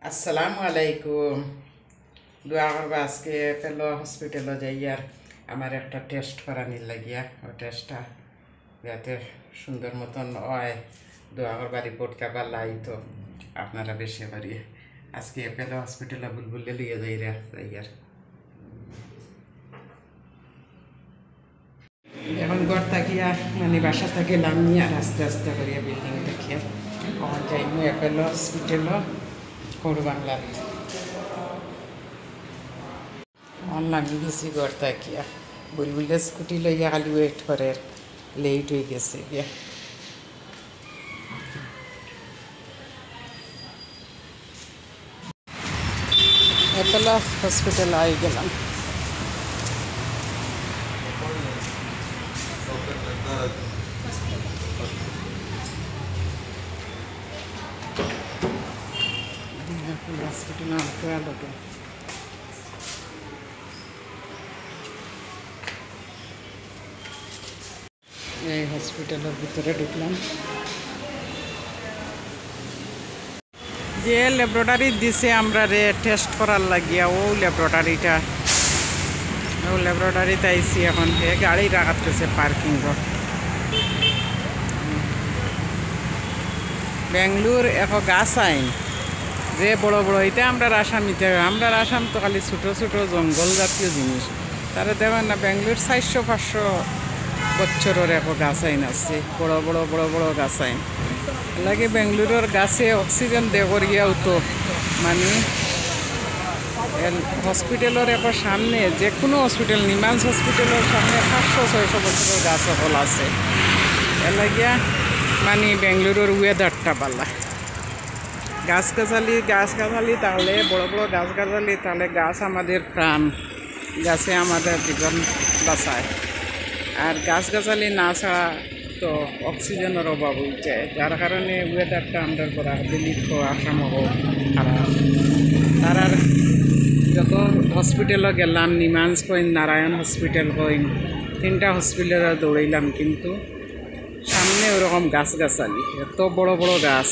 আসসালামু আলাইকুম। দোয়া করবা আজকে পেলো হসপিটালে যাইয়ার আমার একটা টেস্ট করানির লাগিয়া ও টেস্টটা যাতে সুন্দর মতন হয়। দোয়া করবা রিপোর্ট কাবার লাই তো আপনারা বেশি করি আজকে পেলো হসপিটালে বুলবুলে লিয়ে যাইয়ার এখন ঘর থাকিয়া মানে বাসা থেকে নামিয়া আস্তে আস্তে করিয়া বিল্ডিং দেখিয়া এখন যাইমু পেলো হসপিটালও করু বাংলার নামি গেছি ঘর থাকিয়া বুলবুলে স্কুটি লইয়া খালি ওয়েট করে লেট হয়ে গেছে গিয়া পেলো হসপিটাল আই গেলাম। হসপিটাল আনতে আলো এই হসপিটালের ভিতরে ঢুকলাম। যে ল্যাবরেটরি দিছে আমরা রে টেস্ট করার লাগিয়া ও ল্যাবরেটরিতে আইসি এখন হে গাড়ি রাখাতেছে পার্কিং বেঙ্গলোর এখন গাছ আইন যে বড় বড় এটা আমরা আসাম তো খালি ছোটো ছোটো জঙ্গল জাতীয় জিনিস তারা দেখেন না বেঙ্গলোর 400-500 বছরের এখন গাছ আইন আছে বড় বড় গাছ আইন লাগে বেঙ্গলোরের গাছে অক্সিজেন দেওয়ারিয়াও তো মানে হসপিটালের এখন সামনে যে কোনো হসপিটাল নিমান্স হসপিটালের সামনে 500-600 বছরের গাছ সকল আছে এর লাগিয়া মানে বেঙ্গলোরের ওয়েদারটা পালা গাছগাছালি তাহলে বড় বড় গাছগাছালি তাহলে গাছ আমাদের প্রাণ গাছে আমাদের জীবন বাঁচায় আর গাছগাছালি না ছাড়া তো অক্সিজেনের অভাব হয়ে যায় যার কারণে ওয়েদারটা আমরা করা দিল্লি আসাম হোক খারাপ তারার যত হসপিটালও গেলাম NIMHANS coin Narayan hospital coin 3টা হসপিটালে দৌড়াইলাম কিন্তু সামনে ওরকম গাছগাছালি এত বড় বড় গাছ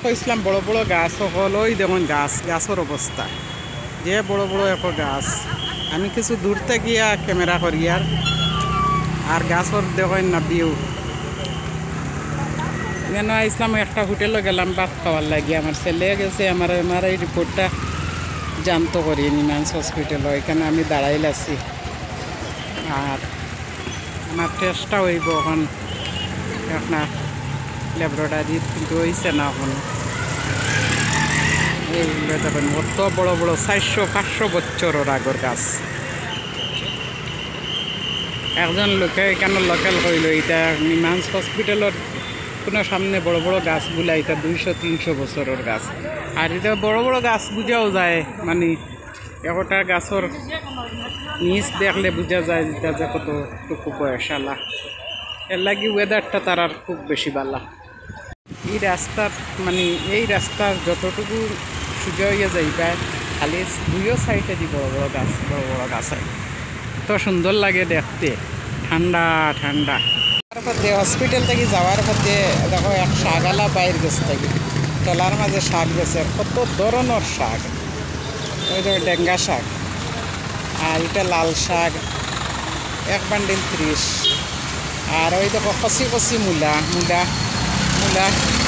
কইছিলাম বড় বড় গাছ সকল ওই দেখুন গাছের অবস্থা যে বড় বড় এক গাছ আমি কিছু দূর থেকে ক্যামেরা করি আর গাছের দেখেন না ভিউ যেন ইসলাম একটা হোটেলে গেলাম ভাত খাওয়ার লাগে আমার ছেলে গেছে আমার এই রিপোর্টটা জানতো করি নিমান্স হসপিটাল এখানে আমি দাঁড়াইল আছি আর আমার টেস্টটা হইব এখন আপনার ল্যাবরেটরি কিন্তু হয়েছে না এখন এইগুলো দেখেন অত বড় বড় 400-500 বছরের আগর গাছ একজন লোকে এখানে লোকাল কইল এটা নিমান্স হসপিটালের কোনো সামনে বড় বড় গাছগুলা এটা 200-300 বছরের গাছ আর এটা বড় বড় গাছ বুঝাও যায় মানে একটা গাছের নিচ দেখলে বোঝা যায় এটা যে কতটুকু বয়সালা এর লাগি ওয়েদারটা তার খুব বেশি ভালো এই রাস্তার যতটুকু সুযোগ হয়ে যাইবা খালি 2 সাইডে দি বড় বড় গাছ হয় তো সুন্দর লাগে দেখতে ঠান্ডা তারপরে হসপিটাল থেকে যাওয়ার পথে দেখো এক শাকওয়ালা বাইর গেছে থাকি তলার মাঝে শাক গেছে কত ধরনের শাক ওই যে ডেঙ্গা শাক আর এটা লাল শাক 1 বান্ডিল 30 আর ওই দেখো কচি মূলা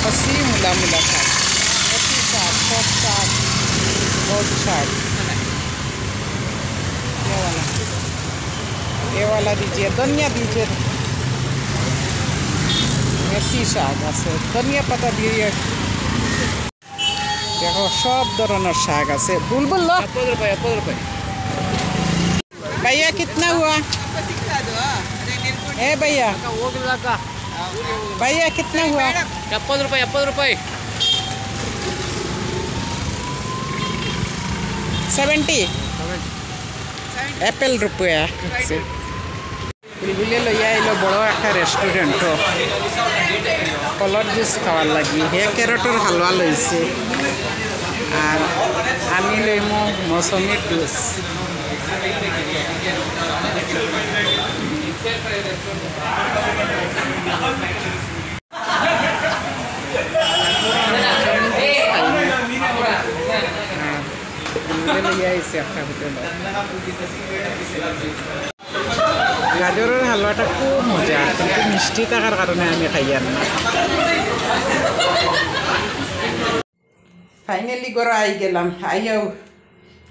কচি মূলা শাক কচি শাক সব শাক বহুত শাক ये वाला दीजिए धनिया दीजिए मेथी শাক আছে ধনিয়া পাতা দিয়ে দেখো সব ধরনের শাক আছে বুলবুল लो 50 रुपए भैया कितना हुआ ए भैया कितना हुआ 70 रुपए 70 एप्पल रुपया বুলবুলে লইয়া এলো বড় একটা রেস্টুরেন্ট কলর জুস খাওয়ার লাগি হে ক্যারটের হালুয়া লইছে আর আমি লইমু মৌসুমি জুস বুঝে লইয়া আইসি একটা হোটেল গাজরের হালুয়াটা খুব মজা কিন্তু মিষ্টি থাকার কারণে আমি খাইয়ার না ফাইনালি গড় আই গেলাম আইয়াও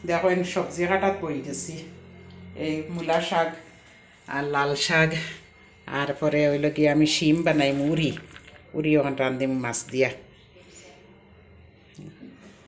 দেখেন সবজি কাটাত বই গেছি এই মূলা শাক আর লাল শাক আর পরে হইল কি আমি শিম বানাই উড়ি ওখানে রান্ধিম মাছ দিয়া